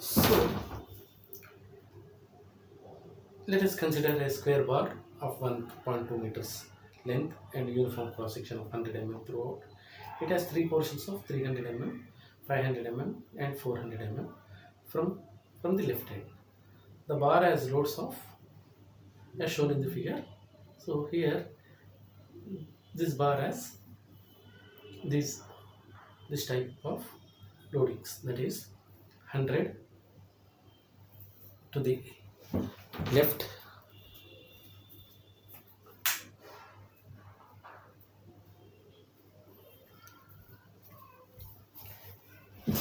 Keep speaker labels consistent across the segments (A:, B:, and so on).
A: So let us consider a square bar of 1.2 meters length and uniform cross section of 100 mm throughout. It has three portions of 300 mm, 500 mm and 400 mm from the left hand. The bar has loads of as shown in the figure. So here this bar has this type of loadings, that is 100 to the left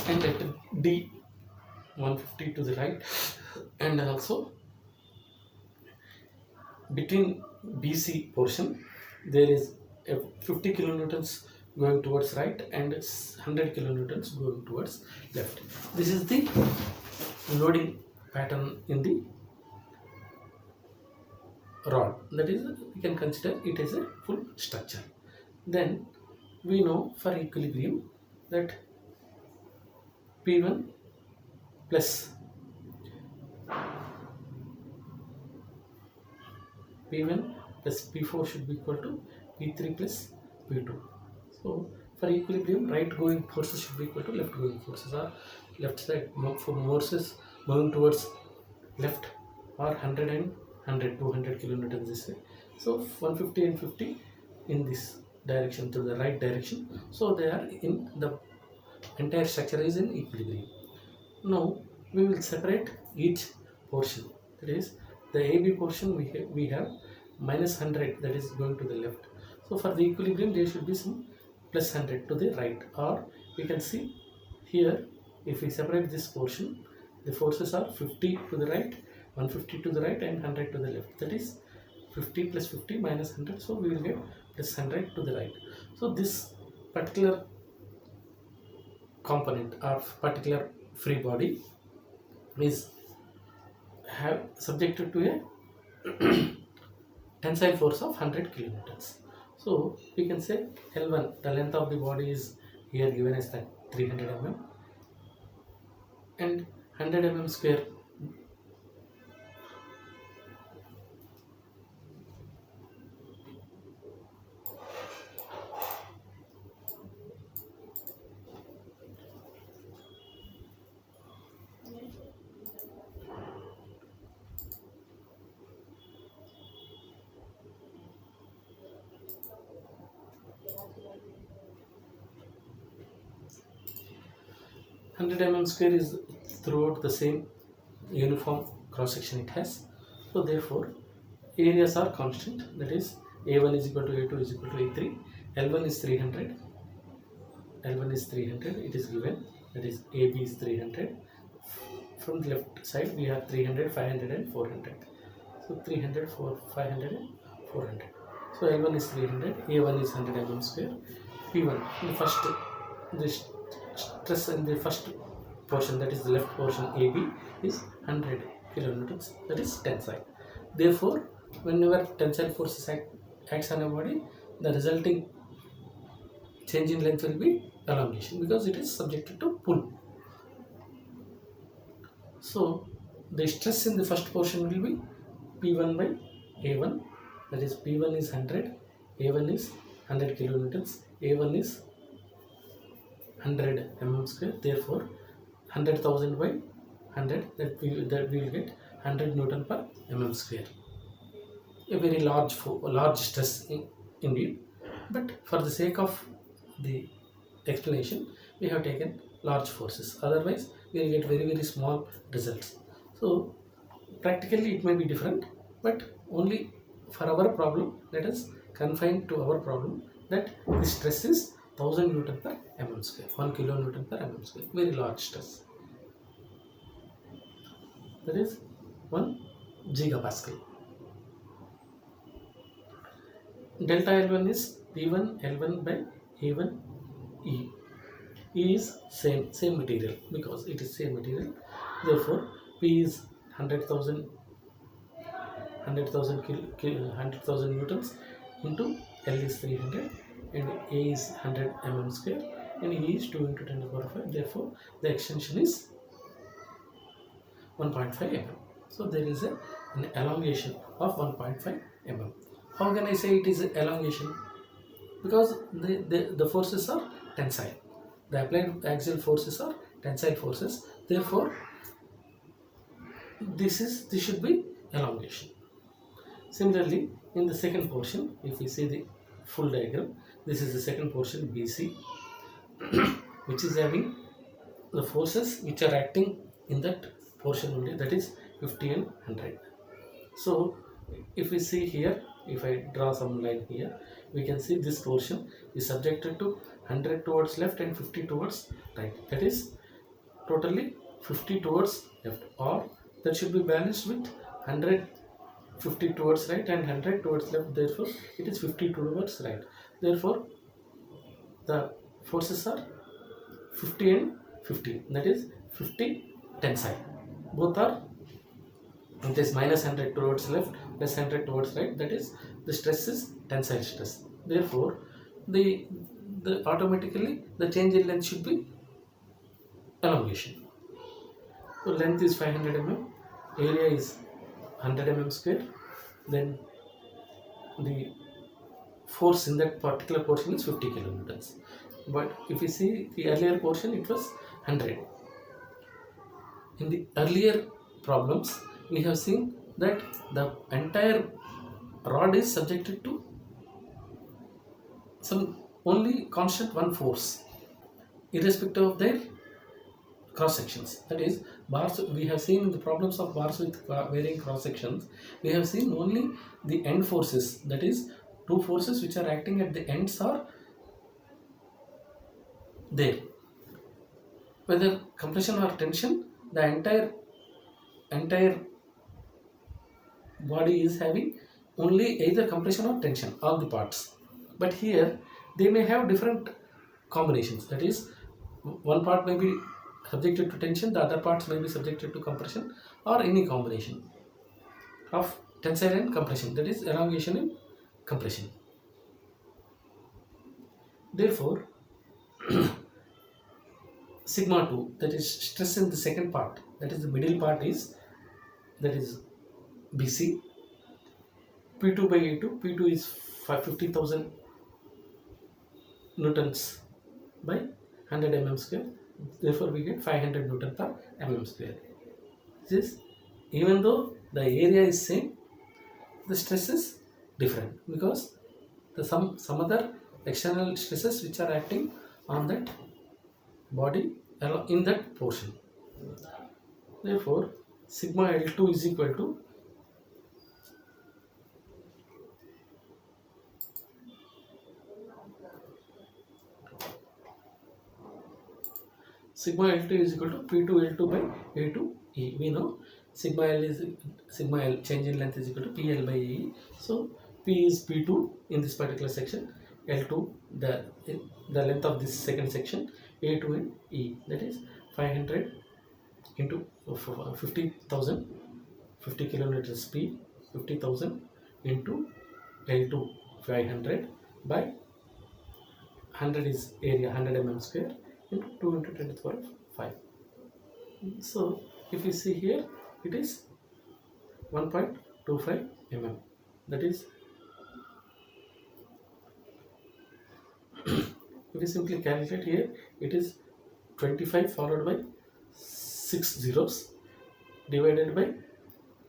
A: and at D 150 to the right, and also between BC portion there is a 50 kilonewtons going towards right and 100 kilonewtons going towards left. This is the loading pattern in the rod, that is we can consider it as a full structure. Then we know for equilibrium that P1 plus P1 plus P4 should be equal to P3 plus P2. So for equilibrium, right going forces should be equal to left going forces, or left side for forces moving towards left are 100 and 100, 200 kilonewtons this way. So 150 and 50 in this direction, to the right direction. So they are in the entire structure is in equilibrium. Now we will separate each portion. That is the AB portion we have minus 100, that is going to the left. So for the equilibrium there should be some plus 100 to the right, or we can see here if we separate this portion, the forces are 50 to the right, 150 to the right and 100 to the left. That is 50 plus 50 minus 100, so we will get plus 100 to the right. So this particular component or particular free body is subjected to a tensile force of 100 kilonewtons. So we can say L1, the length of the body is here given as that 300 mm, and 100 mm square 100 mm square is throughout the same uniform cross section it has. So therefore areas are constant, that is A1 is equal to A2 is equal to A3. L1 is 300, L1 is 300, it is given, that is AB is 300. From the left side we have 300, 500 and 400. So 300, 500 and 400. So L1 is 300, A1 is 100 mm square. P1, in the first, this stress in the first portion, that is the left portion AB, is 100 kilonewtons, that is tensile. Therefore whenever tensile forces acts on a body, the resulting change in length will be elongation, because it is subjected to pull. So the stress in the first portion will be P1 by A1, that is P1 is 100, A1 is 100 kilonewtons, A1 is 100 mm square. Therefore 100,000 by 100, that we will get 100 Newton per mm square. A very large stress indeed, but for the sake of the explanation we have taken large forces, otherwise we will get very small results. So practically it may be different, but only for our problem let us confine to our problem that the stress is 1000 Newton per mm square, 1 kilonewton per mm square, very large stress, that is 1 gigapascal. Delta L1 is P1 L1 by A1 E. E is same material, because it is same material. Therefore P is 100,000 newtons into L is 300 and A is 100 mm square and E is 2 into 10 to the power 5. Therefore the extension is 1.5 mm. So there is an elongation of 1.5 mm. How can I say it is elongation? Because the forces are tensile. The applied axial forces are tensile forces. Therefore, this should be elongation. Similarly, in the second portion, if we see the full diagram, this is the second portion BC, which is having the forces which are acting in that portion only, that is 50 and 100. So if we see here, if I draw some line here, we can see this portion is subjected to 100 towards left and 50 towards right. That is totally 50 towards left, or that should be balanced with 100 50 towards right and 100 towards left. Therefore it is 50 towards right. Therefore the forces are 50 and 50, that is 50 tensile. Both are, it is minus 100 towards left plus 100 towards right, that is the stress is tensile stress. Therefore the automatically the change in length should be elongation. So length is 500 mm, area is 100 mm square, then the force in that particular portion is 50 kilonewtons. But if you see the earlier portion, it was 100. In the earlier problems, we have seen that the entire rod is subjected to some only constant one force, irrespective of their cross sections. That is, bars, we have seen in the problems of bars with varying cross sections, we have seen only the end forces, that is two forces which are acting at the ends are there. Whether compression or tension, the entire body is having only either compression or tension, all the parts. But here they may have different combinations, that is one part may be subjected to tension, the other parts may be subjected to compression, or any combination of tensile and compression, that is elongation and compression. Therefore sigma 2, that is stress in the second part, that is the middle part, is that is BC. P2 by A2, P2 is 50,000 newtons by 100 mm square. Therefore we get 500 newton per mm square. This is, even though the area is same, the stress is different because the some other external stresses which are acting on that body in that portion. Therefore sigma L2 is equal to sigma L2 is equal to P2 L2 by A2E. We know sigma L change in length is equal to PL by AE. So P is P2 in this particular section, L2 the length of this second section, A2 and E, that is 500 into 50,000, 50 kilometers speed, 50,000 into L2 500 by 100 is area 100 mm square into 2 into 10 to the power of 5. So if you see here, it is 1.25 mm, that is if you simply calculate here, it is 25 followed by 6 zeros divided by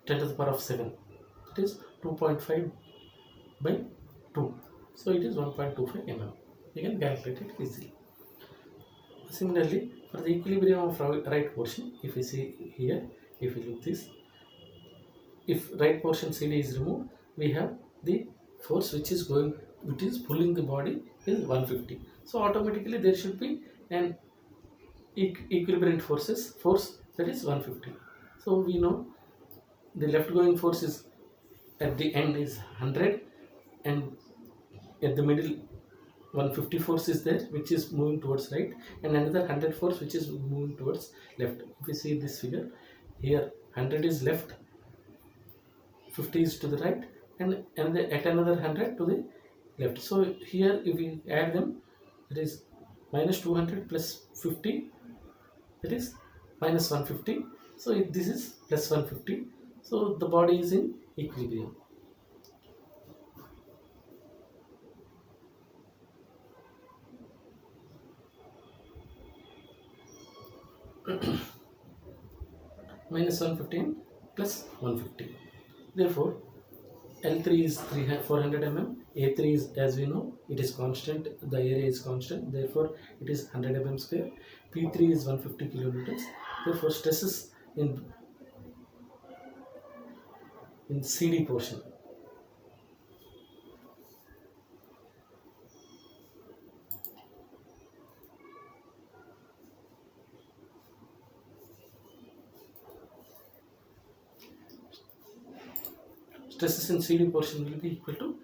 A: 10 to the power of 7, it is 2.5 by 2, so it is 1.25 mm. You can calculate it easily. Similarly, for the equilibrium of right portion, if you see here, if you look this, if right portion CD is removed, we have the force which is pulling the body is 150. So automatically there should be an equilibrium force that is 150. So we know the left going force is at the end is 100, and at the middle 150 force is there which is moving towards right, and another 100 force which is moving towards left. If you see this figure here, 100 is left, 50 is to the right, and at another 100 to the left. So here if we add them, it is minus 200 plus 50, that is minus 150, So this is plus 150. So the body is in equilibrium. Minus 115 plus 150. Therefore, L3 is 400 mm, A3 is, as we know, it is constant, the area is constant, therefore it is 100 mm square. P3 is 150 kilonewtons. Therefore, stresses in CD portion. Stresses in CD portion will be equal to,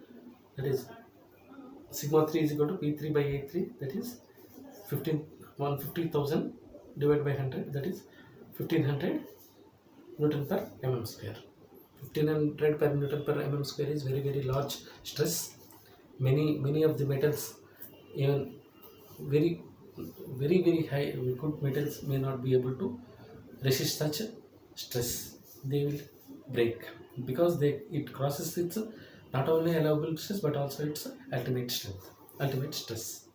A: that is sigma 3 is equal to P3 by A3, that is 150,000 divided by 100, that is 1500 Newton per mm square. 1500 per Newton per mm square is very large stress. Many of the metals, even very high good metals, may not be able to resist such stress. They will break because it crosses its not only allowable stress but also its ultimate stress.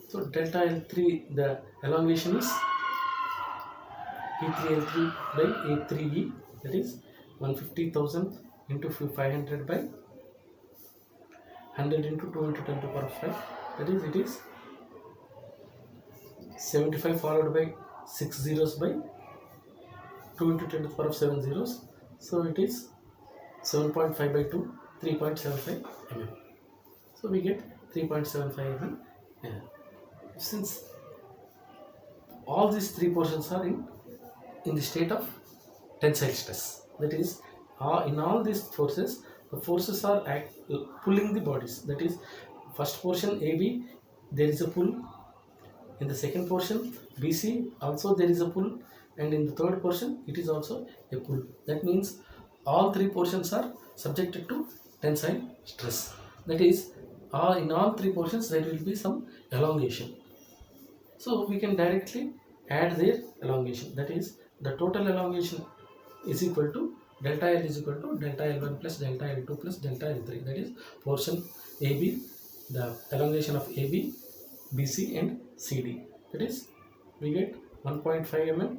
A: So delta L3, the elongation is P3L3 by A3E, that is 150,000 into 500 by 100 into 2 into 10 to the power of 5, that is, it is 75 followed by 6 zeros by 2 into 10 to the power of 7 zeros. So it is 7.5 by 2, 3.75 mm. So we get 3.75 mm. Since all these three portions are in the state of tensile stress, that is, in all these forces, the forces are pulling the bodies. That is, first portion AB, there is a pull. In the second portion BC, also there is a pull, and in the third portion it is also a pull. That means all three portions are subjected to tensile stress. That is, in all three portions there will be some elongation. So we can directly add their elongation. That is, the total elongation is equal to delta L is equal to delta L1 plus delta L2 plus delta L3. That is, portion AB, the elongation of AB, BC and CD. That is, we get 1.5 mm,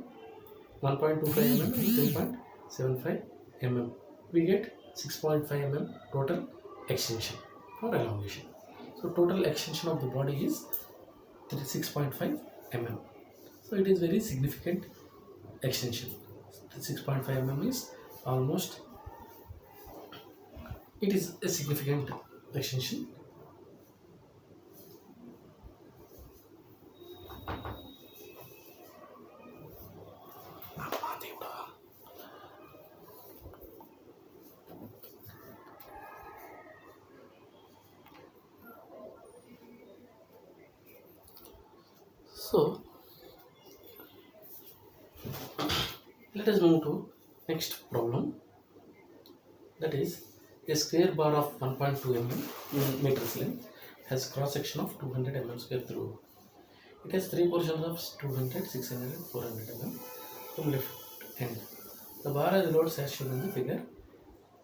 A: 1.25 mm and 3.75 mm. We get 6.5 mm total extension or elongation. So total extension of the body is 6.5 mm. So it is very significant extension. 6.5 mm is almost, it is a significant extension. So let us move to next problem. That is, a square bar of 1.2 mm meters length has cross section of 200 mm square through. It has three portions of 200, 600 and 400 mm from left end. The bar has loads as shown in the figure.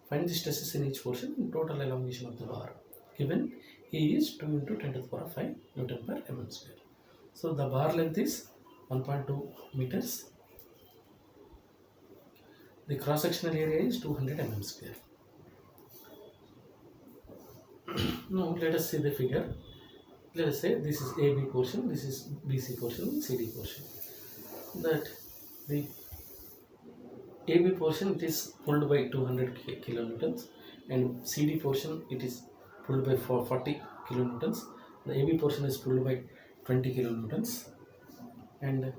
A: Find the stresses in each portion and total elongation of the bar. Given E is 2 into 10 to the power of 5 Newton per mm square. So the bar length is 1.2 meters. The cross sectional area is 200 mm square. Now let us see the figure. Let us say this is AB portion, this is BC portion, and CD portion. That the AB portion, it is pulled by 200 kilonewtons, and CD portion, it is pulled by 40 kilonewtons. The AB portion is pulled by 20 kilonewtons, and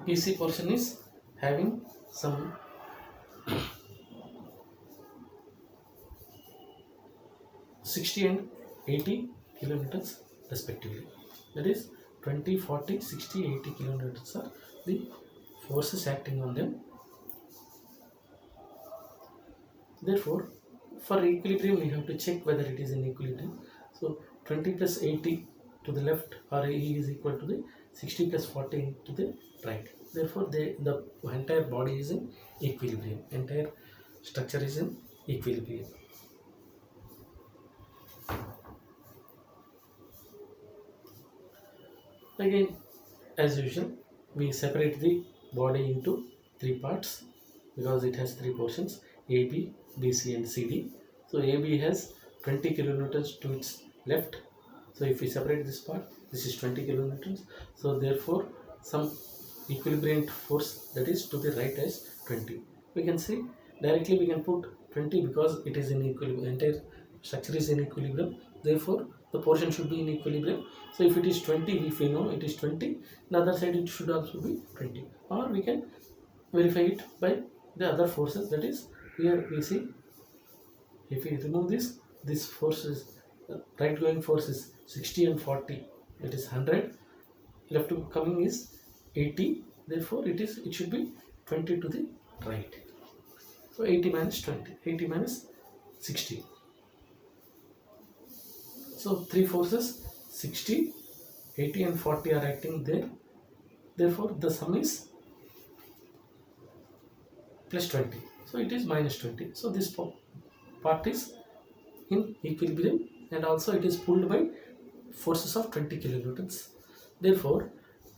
A: BC portion is having some 60 and 80 kilonewtons respectively. That is 20, 40, 60, 80 kilonewtons are the forces acting on them. Therefore, for equilibrium we have to check whether it is in equilibrium. So 20 plus 80 to the left, or E is equal to the 60 plus 40 to the right. Therefore, the entire body is in equilibrium. Entire structure is in equilibrium. Again, as usual, we separate the body into three parts because it has three portions: AB, BC, and CD. So AB has 20 kilonewtons to its left. So if we separate this part, this is 20 kilonewtons. So therefore, some equilibrium force that is to the right is 20. We can see directly we can put 20 because it is in equilibrium. Entire structure is in equilibrium. Therefore, the portion should be in equilibrium. So if it is 20, if we know it is 20, the other side it should also be 20. Or we can verify it by the other forces. That is, here we see, if we remove this force is right going force is 60 and 40, that is 100. Left coming is 80. Therefore, it should be 20 to the right. So 80 minus 20, 80 minus 60. So three forces, 60, 80 and 40 are acting there. Therefore, the sum is plus 20. So it is minus 20. So this part is in equilibrium, and also it is pulled by forces of 20 kilonewtons. Therefore,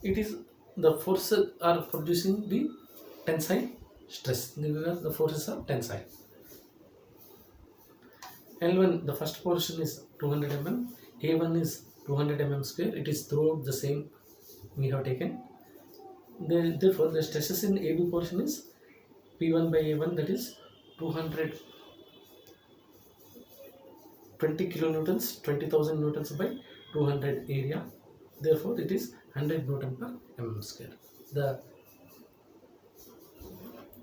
A: it is the forces are producing the tensile stress because the forces are tensile. L1, the first portion is 200 mm, A1 is 200 mm square. It is throughout the same we have taken. Therefore, the stresses in AB portion is P1 by A1, that is 220 kilonewtons, 20,000 newtons by 200 area. Therefore, it is 100 Newton per mm square. The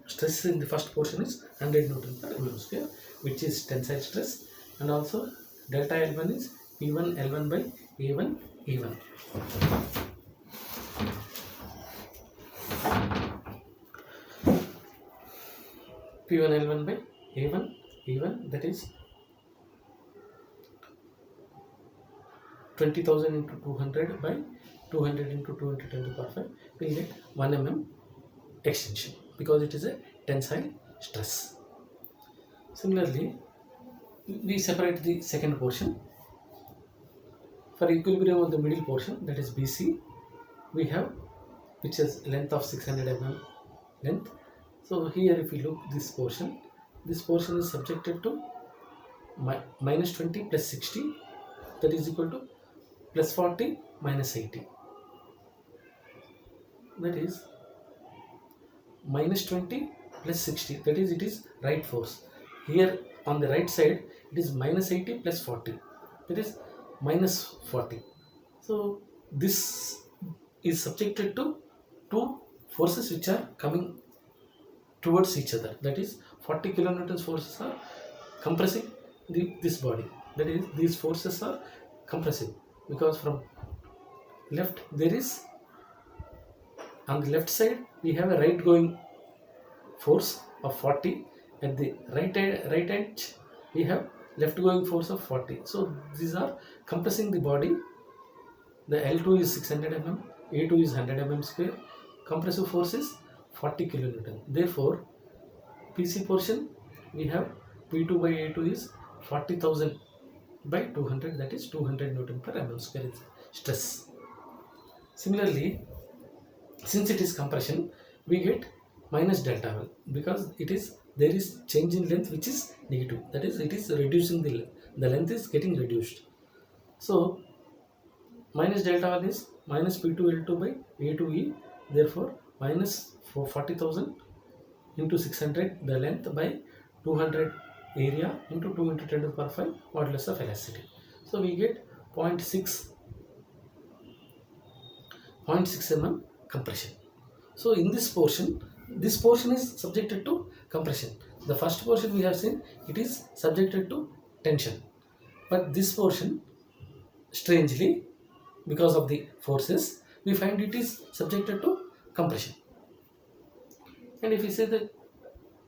A: stress in the first portion is 100 Newton per mm square, which is tensile stress, and also delta L1 is P1 L1 by A1 E1. P1 L1 by A1 E1, that is 20,000 into 200 by 200 into 2 into 10 to the power 5. We get 1 mm extension because it is a tensile stress. Similarly, we separate the second portion. For equilibrium of the middle portion, that is BC, we have, which is length of 600 mm length. So here if we look this portion is subjected to minus 20 plus 60, that is equal to plus 40 minus 80. That is minus 20 plus 60, that is it is right force. Here on the right side it is minus 80 plus 40, that is minus 40. So this is subjected to two forces which are coming towards each other. That is 40 kilonewtons forces are compressing this body. That is, these forces are compressing because from left there is, on the left side we have a right going force of 40, at the right edge we have left going force of 40. So these are compressing the body. The L2 is 600 mm, A2 is 100 mm square. Compressive force is 40 kilonewton. Therefore, PC portion we have P2 by A2 is 40,000 by 200, that is 200 Newton per mm square is stress. Similarly, since it is compression, we get minus delta L because there is change in length which is negative. That is, it is reducing the length is getting reduced. So minus delta L is minus P2L2 by A2E. Therefore, minus 40,000 into 600 the length by 200 area into 2 into 10 to the power 5 modulus of elasticity. So we get 0.6 mm compression. So in this portion is subjected to compression. The first portion we have seen, it is subjected to tension, but this portion, strangely, because of the forces, we find it is subjected to compression. And if we say the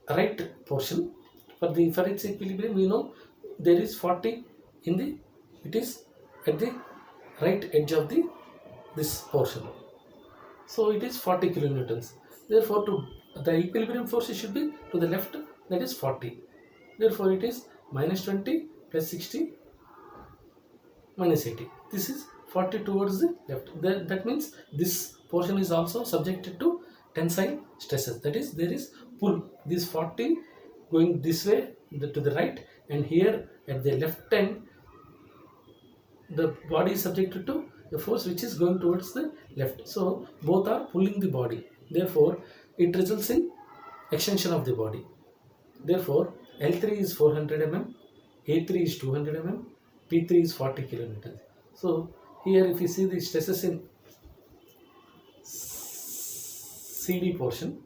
A: right portion, for its equilibrium, we know there is 40 it is at the right edge of this portion. So it is 40 kilonewtons. Therefore, to the equilibrium force should be to the left, that is 40. Therefore, it is minus 20 plus 60 minus 80. This is 40 towards the left. That means this portion is also subjected to tensile stresses. That is, there is pull. This 40 going this way to the right, and here at the left end, the body is subjected to the force which is going towards the left. So both are pulling the body. Therefore, it results in extension of the body. Therefore, L3 is 400 mm, A3 is 200 mm, P3 is 40 kilonewtons. So here if you see the stresses in CD portion,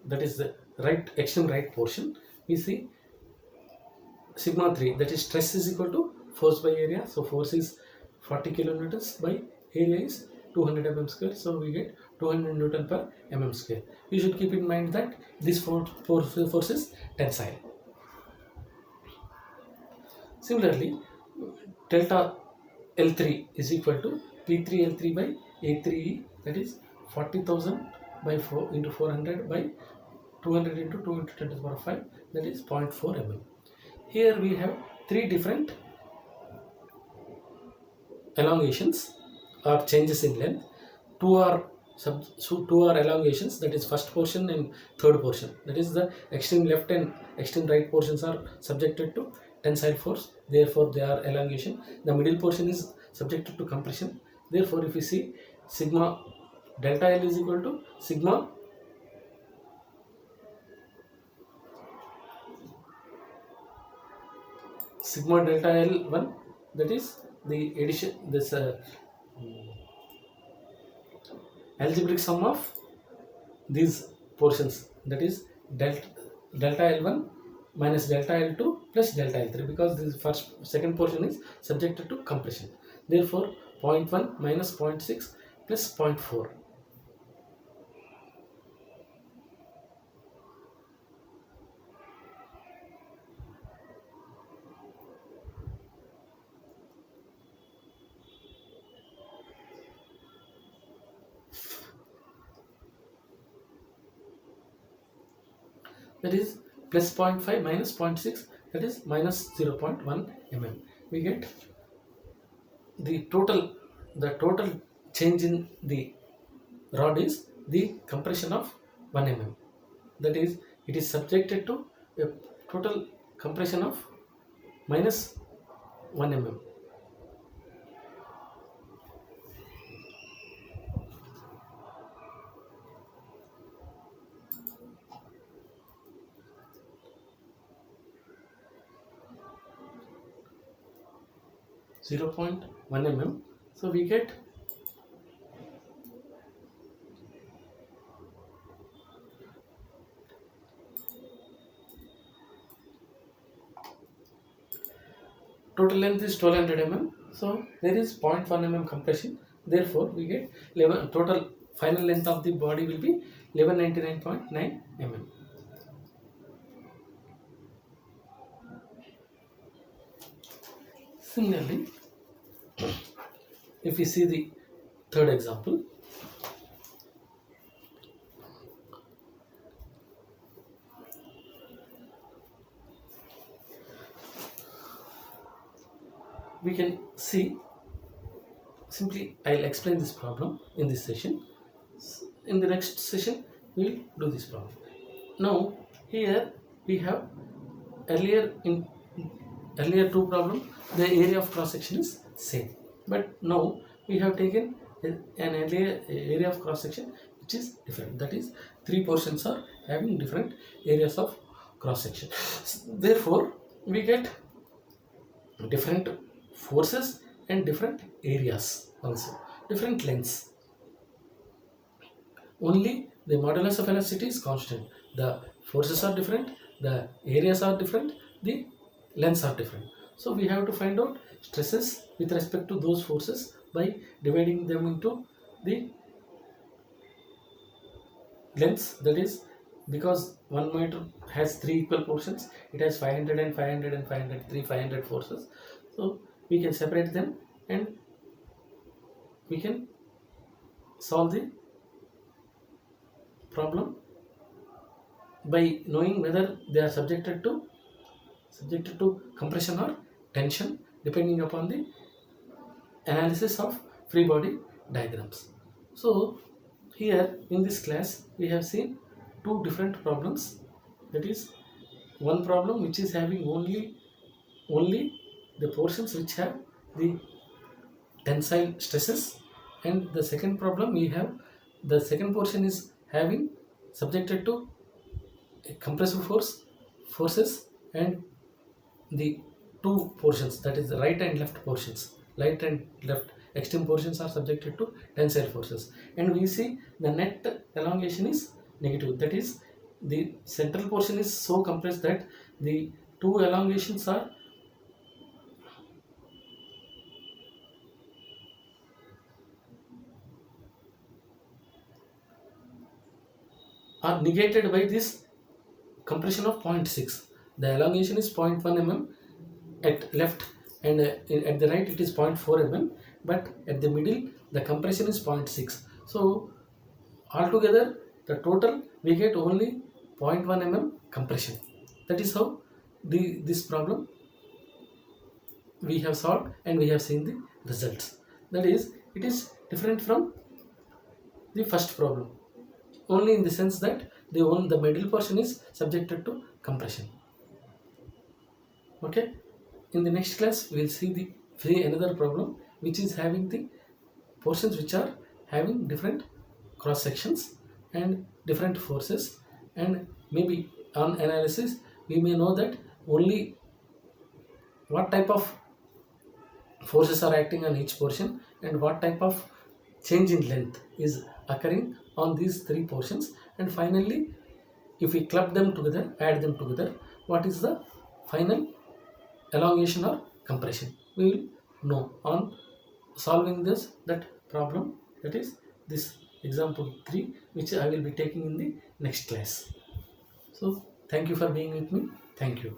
A: that is the right extreme right portion, we see sigma 3, that is stress is equal to force by area. So force is 40 kilonewtons by area is 200 mm square. So we get 200 Newton per mm square. You should keep in mind that this force is tensile. Similarly, delta L3 is equal to P3L3 by A3E, that is 40,000 by 4 into 400 by 200 into 2 into 10 to the power 5, that is 0.4 mm. Here we have three different elongations or changes in length. Two are elongations, that is first portion and third portion. That is the extreme left and extreme right portions are subjected to tensile force. Therefore, they are elongation. The middle portion is subjected to compression. Therefore, if you see sigma delta L is equal to sigma delta L1, that is the addition, this algebraic sum of these portions, that is delta L1 minus delta L2 plus delta L3, because this second portion is subjected to compression. Therefore, 0.1 minus 0.6 plus 0.4. That is plus 0.5 minus 0.6, that is minus 0.1 mm. We get the total change in the rod is the compression of 1 mm. That is, it is subjected to a total compression of minus 1 mm. (0.1 mm). So we get total length is 1200 mm. So there is 0.1 mm compression. Therefore, we get total final length of the body will be 1199.9 mm. Similarly, if we see the third example, we can see simply, I'll explain this problem in this session. In the next session, we'll do this problem. Now, here we have earlier two problem, the area of cross section is same, but now we have taken an area of cross section which is different. That is, three portions are having different areas of cross section. Therefore, we get different forces and different areas, also different lengths. Only the modulus of velocity is constant. The forces are different, the areas are different, the lengths are different. So we have to find out stresses with respect to those forces by dividing them into the lengths. That is, because 1 meter has three equal portions, it has 500 and 500 and 500, 500 forces. So we can separate them and we can solve the problem by knowing whether they are subjected to compression or tension depending upon the analysis of free body diagrams. So here in this class we have seen two different problems. That is, one problem which is having only the portions which have the tensile stresses, and the second problem we have the second portion is having subjected to a compressive forces, and the two portions, that is the right and left portions, right and left extreme portions are subjected to tensile forces, and we see the net elongation is negative. That is, the central portion is so compressed that the two elongations are negated by this compression of 0.6. The elongation is 0.1 mm at left, and at the right it is 0.4 mm, but at the middle the compression is 0.6. So altogether the total we get only 0.1 mm compression. That is how this problem we have solved and we have seen the results. That is, it is different from the first problem only in the sense that the middle portion is subjected to compression. Okay, in the next class we will see another problem which is having the portions which are having different cross sections and different forces, and maybe on analysis we may know that only what type of forces are acting on each portion and what type of change in length is occurring on these three portions, and finally if we club them together, add them together, what is the final elongation or compression, we will know on solving that problem. That is this example 3 which I will be taking in the next class. So thank you for being with me. Thank you.